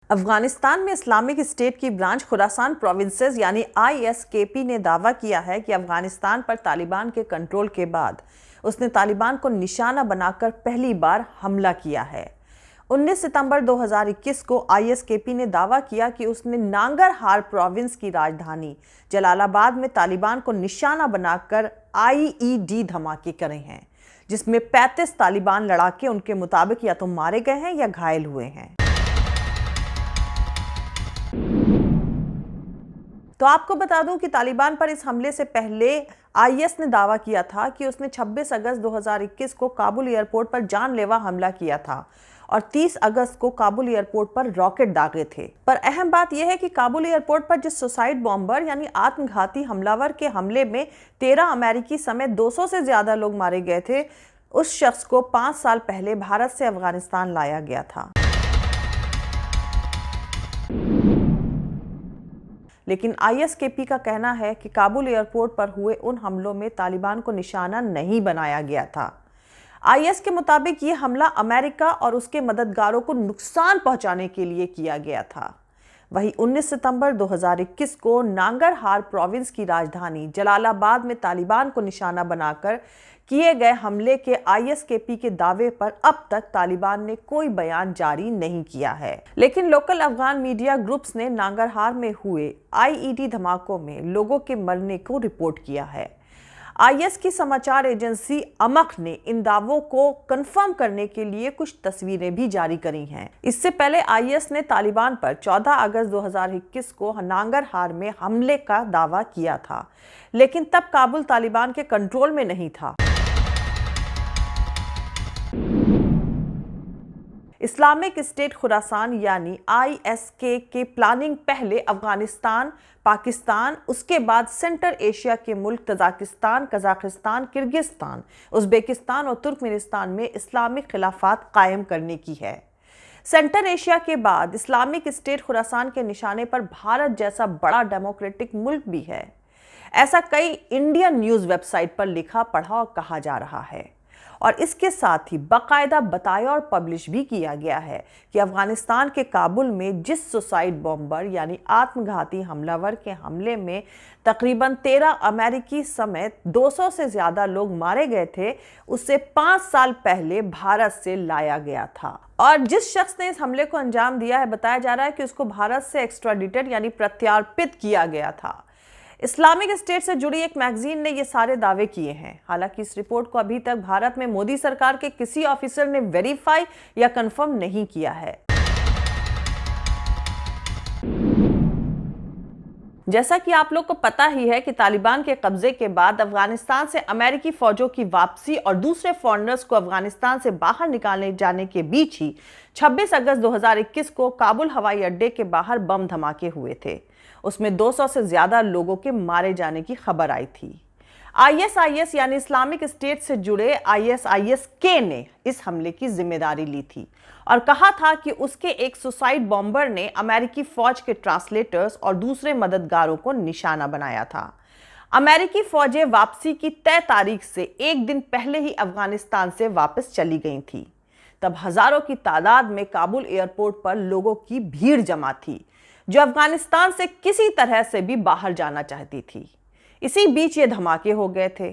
अफगानिस्तान में Islamic state की branch Khorasan provinces यानी ISKP ने दावा किया है कि अफगानिस्तान पर तालिबान के कंट्रोल के बाद उसने तालिबान को निशाना बनाकर पहली बार हमला किया है। 19 सितंबर 2021 को ISKP ने दावा किया कि उसने नांगरहार प्रोविंस की राजधानी जलालाबाद में तालिबान को निशाना बनाकर IED धमाके करे हैं, जिसमें 35 तालिबान लड़ाके उनके मुताबिक या तो मारे गए हैं या घायल हुए हैं। तो आपको बता दूं कि तालिबान पर इस हमले से पहले IS ने दावा किया था कि उसने 26 अगस्त 2021 को काबुल एयरपोर्ट पर जानलेवा हमला किया था और 30 अगस्त को काबुल एयरपोर्ट पर रॉकेट दागे थे। पर अहम बात यह है कि काबुल एयरपोर्ट पर जिस सुसाइड बॉम्बर यानी आत्मघाती हमलावर के हमले में 13 अमेरिकी समेत 200 से ज्यादा लोग मारे गए थे, उस शख्स को 5 साल पहले भारत से अफगानिस्तान लाया गया था। लेकिन ISKP का कहना है कि काबुल एयरपोर्ट पर हुए उन हमलों में तालिबान को निशाना नहीं बनाया गया था। IS के मुताबिक ये हमला अमेरिका और उसके मददगारों को नुकसान पहुंचाने के लिए किया गया था। वहीं 19 सितंबर 2021 को नांगरहार प्रोविंस की राजधानी जलालाबाद में तालिबान को निशाना बनाकर किए गए हमले के ISKP के दावे पर अब तक तालिबान ने कोई बयान जारी नहीं किया है। लेकिन लोकल अफगान मीडिया ग्रुप्स ने नांगरहार में हुए IED धमाकों में लोगों के मरने को रिपोर्ट किया है। IS की समाचार एजेंसी अमख ने इन दावों को कंफर्म करने के लिए कुछ तस्वीरें भी जारी करी हैं। इससे पहले IS ने तालिबान पर 14 अगस्त 2021 को नांगरहार में हमले का दावा किया था, लेकिन तब काबुल तालिबान के कंट्रोल में नहीं था। इस्लामिक स्टेट खुरासान यानी ISK के प्लानिंग पहले अफगानिस्तान, पाकिस्तान, उसके बाद सेंट्रल एशिया के मुल्क तजाकिस्तान, कजाकिस्तान, किर्गिस्तान, उज़्बेकिस्तान और तुर्कमेनिस्तान में इस्लामिक खिलाफत कायम करने की है। सेंट्रल एशिया के बाद इस्लामिक स्टेट खुरासान के निशाने पर भारत जैसा बड़ा डेमोक्रेटिक मुल्क भी है। ऐसा कई इंडियन न्यूज़ वेबसाइट पर लिखा पढ़ा और कहा जा रहा है, और इसके साथ ही बाकायदा बताया और पब्लिश भी किया गया है कि अफगानिस्तान के काबुल में जिस सुसाइड बॉम्बर यानी आत्मघाती हमलावर के हमले में तकरीबन 13 अमेरिकी समेत 200 से ज्यादा लोग मारे गए थे, उससे 5 साल पहले भारत से लाया गया था। और जिस शख्स ने इस हमले को अंजाम दिया है, बताया जा रहा है कि उसको भारत से एक्स्ट्राडिटेड यानी प्रत्यार्पित किया गया था। इस्लामिक स्टेट से जुड़ी एक मैगजीन ने ये सारे दावे किए हैं। हालांकि इस रिपोर्ट को अभी तक भारत में मोदी सरकार के किसी ऑफिसर ने वेरीफाई या कंफर्म नहीं किया है। जैसा कि आप लोग को पता ही है कि तालिबान के कब्जे के बाद अफगानिस्तान से अमेरिकी फौजों की वापसी और दूसरे फॉरेनर्स को अफगानिस्तान से बाहर निकाले जाने के बीच ही 26 अगस्त 2021 को काबुल हवाई अड्डे के बाहर बम धमाके हुए थे। उसमें 200 से ज्यादा लोगों के मारे जाने की खबर आई थी। ISIS यानी इस्लामिक स्टेट से जुड़े ISISK ने इस हमले की जिम्मेदारी ली थी और कहा था कि उसके एक सुसाइड बॉम्बर ने अमेरिकी फौज के ट्रांसलेटर्स और दूसरे मददगारों को निशाना बनाया था। अमेरिकी फौजें वापसी की तय तारीख से एक दिन पहले ही अफगानिस्तान से वापस चली गई थी। तब हजारों की तादाद में काबुल एयरपोर्ट पर लोगों की भीड़ जमा थी, जो अफगानिस्तान से किसी तरह से भी बाहर जाना चाहती थी। इसी बीच ये धमाके हो गए थे।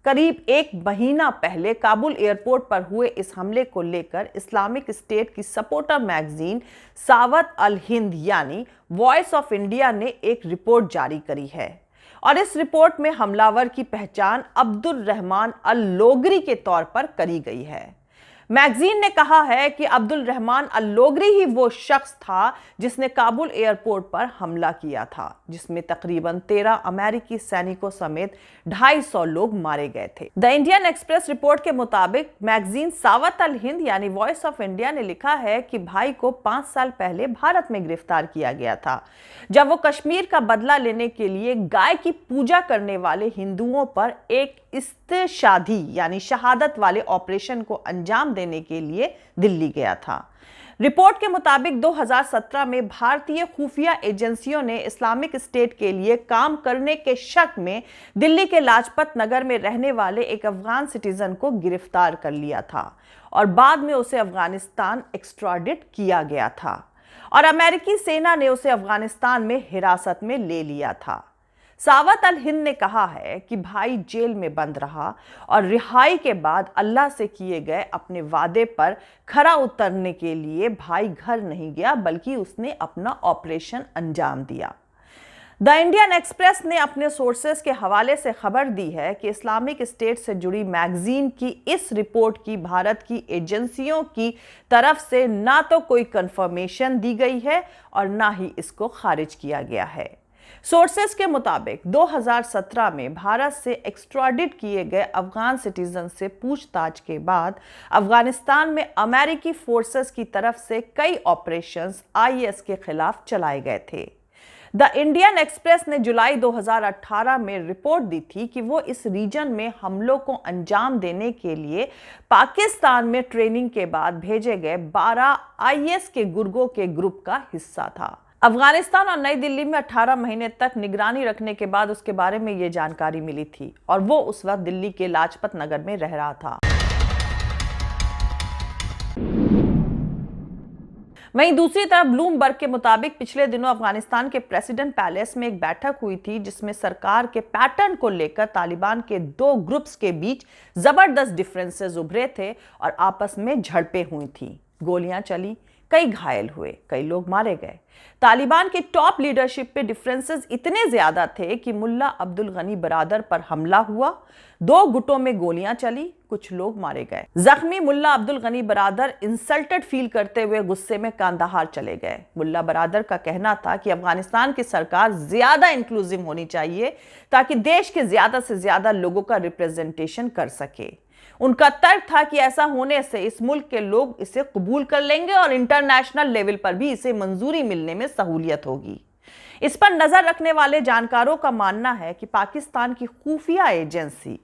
करीब एक महीना पहले काबुल एयरपोर्ट पर हुए इस हमले को लेकर इस्लामिक स्टेट की सपोर्टर मैगजीन सावत अल हिंद यानी वॉइस ऑफ इंडिया ने एक रिपोर्ट जारी करी है और इस रिपोर्ट में हमलावर की पहचान अब्दुल रहमान अल लोगरी के तौर पर करी गई है। मैगजीन ने कहा है कि अब्दुल रहमान अल लोगरी ही वो शख्स था जिसने काबुल एयरपोर्ट पर हमला किया था, जिसमें तकरीबन 13 अमेरिकी सैनिकों समेत 250 लोग मारे गए थे। द इंडियन एक्सप्रेस रिपोर्ट के मुताबिक मैगजीन सावत अल हिंद यानी वॉइस ऑफ इंडिया ने लिखा है कि भाई को 5 साल पहले भारत में गिरफ्तार किया गया था, जब वो कश्मीर का बदला लेने के लिए गाय की पूजा करने वाले हिंदुओं पर एक इस्तिशादी यानी शहादत वाले ऑपरेशन को अंजाम देने के लिए दिल्ली गया था। रिपोर्ट के मुताबिक 2017 में भारतीय खुफिया एजेंसियों ने इस्लामिक स्टेट के लिए काम करने के शक में दिल्ली के लाजपत नगर में रहने वाले एक अफगान सिटीजन को गिरफ्तार कर लिया था और बाद में उसे अफगानिस्तान एक्स्ट्राडिट किया गया था। और अमेरिकी सेना ने उसे अफगानिस्तान में हिरासत में ले लिया था। सावत अल हिंद ने कहा है कि भाई जेल में बंद रहा और रिहाई के बाद अल्लाह से किए गए अपने वादे पर खरा उतरने के लिए भाई घर नहीं गया, बल्कि उसने अपना ऑपरेशन अंजाम दिया। द इंडियन एक्सप्रेस ने अपने सोर्सेस के हवाले से खबर दी है कि इस्लामिक स्टेट से जुड़ी मैगजीन की इस रिपोर्ट की भारत की एजेंसियों की तरफ से ना तो कोई कंफर्मेशन दी गई है और ना ही इसको खारिज किया गया है। सोर्सेस के मुताबिक 2017 में भारत से एक्स्ट्राडिट किए गए अफगान सिटीजन से पूछताछ के बाद अफगानिस्तान में अमेरिकी फोर्सेस की तरफ से कई ऑपरेशंस आईएस के खिलाफ चलाए गए थे। द इंडियन एक्सप्रेस ने जुलाई 2018 में रिपोर्ट दी थी कि वो इस रीजन में हमलों को अंजाम देने के लिए पाकिस्तान में ट्रेनिंग के बाद भेजे गए 12 आईएस के गुर्गों के ग्रुप का हिस्सा था। अफगानिस्तान और नई दिल्ली में 18 महीने तक निगरानी रखने के बाद उसके बारे में यह जानकारी मिली थी और वो उस वक्त दिल्ली के लाजपत नगर में रह रहा था। वहीं दूसरी तरफ ब्लूमबर्ग के मुताबिक पिछले दिनों अफगानिस्तान के प्रेसिडेंट पैलेस में एक बैठक हुई थी जिसमें सरकार के पैटर्न को लेकर तालिबान के दो ग्रुप्स के बीच जबरदस्त डिफरेंसेस उभरे थे और आपस में झड़पें हुई थी, गोलियां चली, कई घायल हुए, कई लोग मारे गए। तालिबान की टॉप लीडरशिप पे डिफरेंसेस इतने ज्यादा थे कि मुल्ला अब्दुल गनी बरादर पर हमला हुआ, 2 गुटों में गोलियां चली, कुछ लोग मारे गए। जख्मी मुल्ला अब्दुल गनी बरादर इंसल्टेड फील करते हुए गुस्से में कांदाहार चले गए। मुल्ला बरादर का कहना था कि अफगानिस्तान की सरकार ज्यादा इंक्लूसिव होनी चाहिए ताकि देश के ज्यादा से ज्यादा लोगों का रिप्रेजेंटेशन कर सके। उनका तर्क था कि ऐसा होने से इस मुल्क के लोग इसे कबूल कर लेंगे और इंटरनेशनल लेवल पर भी इसे मंजूरी मिलने में सहूलियत होगी। इस पर नजर रखने वाले जानकारों का मानना है कि पाकिस्तान की खुफिया एजेंसी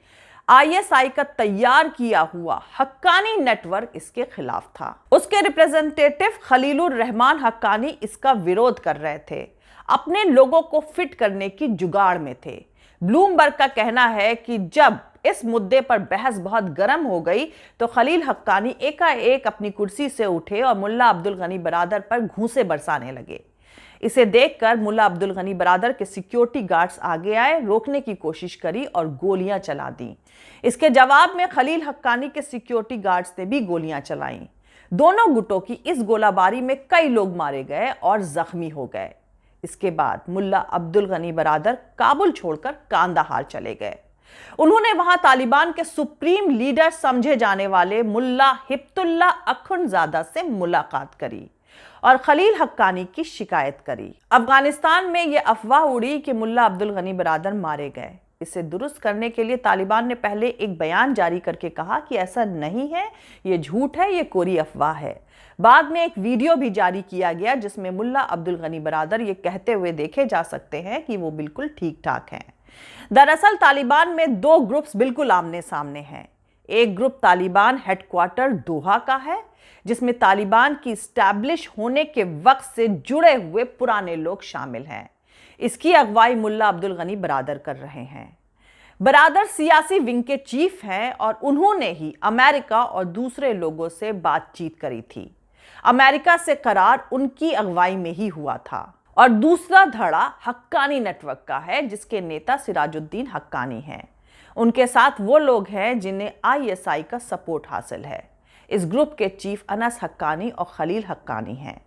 आईएसआई का तैयार किया हुआ हक्कानी नेटवर्क इसके खिलाफ था। उसके रिप्रेजेंटेटिव खलीलुर रहमान हक्कानी इसका विरोध कर रहे थे, अपने लोगों को फिट करने की जुगाड़ में थे। ब्लूमबर्ग का कहना है कि जब इस मुद्दे पर बहस बहुत गर्म हो गई तो खलील हक्कानी एकाएक अपनी कुर्सी से उठे और मुल्ला अब्दुल गनी बरादर पर घूंसे बरसाने लगे। इसे देखकर मुल्ला अब्दुल गनी बरादर के सिक्योरिटी गार्ड्स आगे आए, रोकने की कोशिश करी और गोलियां चला दी। इसके जवाब में खलील हक्कानी के सिक्योरिटी गार्ड्स ने भी गोलियां चलाईं। दोनों गुटों की इस गोलाबारी में कई लोग मारे गए और जख्मी हो गए। इसके बाद मुल्ला अब्दुल गनी बरादर काबुल छोड़कर कांदाहार चले गए। उन्होंने वहां तालिबान के सुप्रीम लीडर समझे जाने वाले मुल्ला हिब्तुल्ला अखुंडजादा से मुलाकात करी और खलील हक्कानी की शिकायत करी। अफगानिस्तान में यह अफवाह उड़ी कि मुल्ला अब्दुल गनी बरादर मारे गए। इसे दुरुस्त करने के लिए तालिबान ने पहले एक बयान जारी करके कहा कि ऐसा नहीं है, यह झूठ है, यह कोरी अफवाह है। बाद में एक वीडियो भी जारी किया गया जिसमें मुल्ला अब्दुल गनी बरादर ये कहते हुए देखे जा सकते हैं कि वो बिल्कुल ठीक ठाक हैं। दरअसल तालिबान में 2 ग्रुप्स बिल्कुल आमने सामने हैं। एक ग्रुप तालिबान हेडक्वार्टर दोहा का है जिसमें तालिबान की स्टैब्लिश होने के वक्त से जुड़े हुए पुराने लोग शामिल हैं। इसकी अगुवाई मुल्ला अब्दुल गनी बरादर कर रहे हैं। बरादर सियासी विंग के चीफ हैं और उन्होंने ही अमेरिका और दूसरे लोगों से बातचीत करी थी। अमेरिका से करार उनकी अगुवाई में ही हुआ था। और दूसरा धड़ा हक्कानी नेटवर्क का है जिसके नेता सिराजुद्दीन हक्कानी हैं। उनके साथ वो लोग हैं जिन्हें आईएसआई का सपोर्ट हासिल है। इस ग्रुप के चीफ अनस हक्कानी और खलील हक्कानी हैं।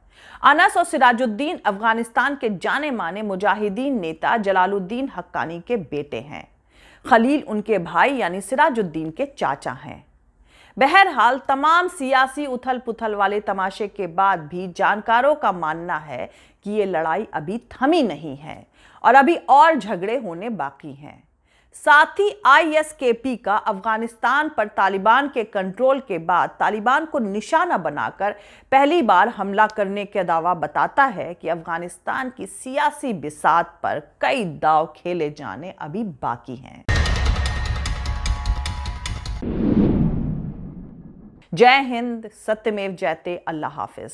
अनस और सिराजुद्दीन अफगानिस्तान के जाने माने मुजाहिदीन नेता जलालुद्दीन हक्कानी के बेटे हैं। खलील उनके भाई यानी सिराजुद्दीन के चाचा हैं। बहरहाल तमाम सियासी उथल पुथल वाले तमाशे के बाद भी जानकारों का मानना है कि ये लड़ाई अभी थमी नहीं है और अभी और झगड़े होने बाकी हैं। साथ ही आईएसकेपी का अफगानिस्तान पर तालिबान के कंट्रोल के बाद तालिबान को निशाना बनाकर पहली बार हमला करने का दावा बताता है कि अफगानिस्तान की सियासी बिसात पर कई दांव खेले जाने अभी बाकी हैं। जय हिंद, सत्यमेव जयते, अल्लाह हाफिज।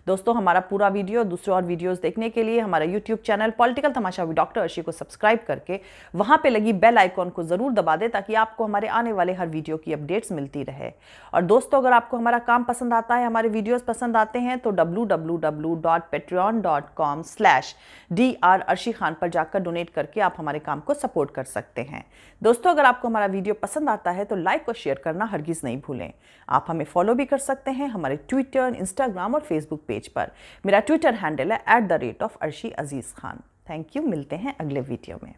दोस्तों, हमारा पूरा वीडियो, दूसरे और वीडियोस देखने के लिए हमारा YouTube channel political Tamasha with doctor Arshi को सब्सक्राइब करके वहां पे लगी बेल आइकॉन को जरूर दबा दें ताकि आपको हमारे आने वाले हर वीडियो की अपडेट्स मिलती रहे। और दोस्तों, अगर आपको हमारा काम पसंद आता है, हमारे वीडियोस पसंद आते हैं तो www.patreon.com/Dr अर्शी खान पर जाकर डोनेट करके आप हमारे काम को सपोर्ट कर सकते हैं। दोस्तों, अगर आपको हमारा वीडियो पसंद आता है तो लाइक और शेयर करना हरगिज नहीं भूलें। आप हमें फॉलो भी कर सकते हैं हमारे ट्विटर, इंस्टाग्राम और फेसबुक पेज पर। मेरा ट्विटर हैंडल है @arshi_aziz khan। थैंक यू, मिलते हैं अगले वीडियो में।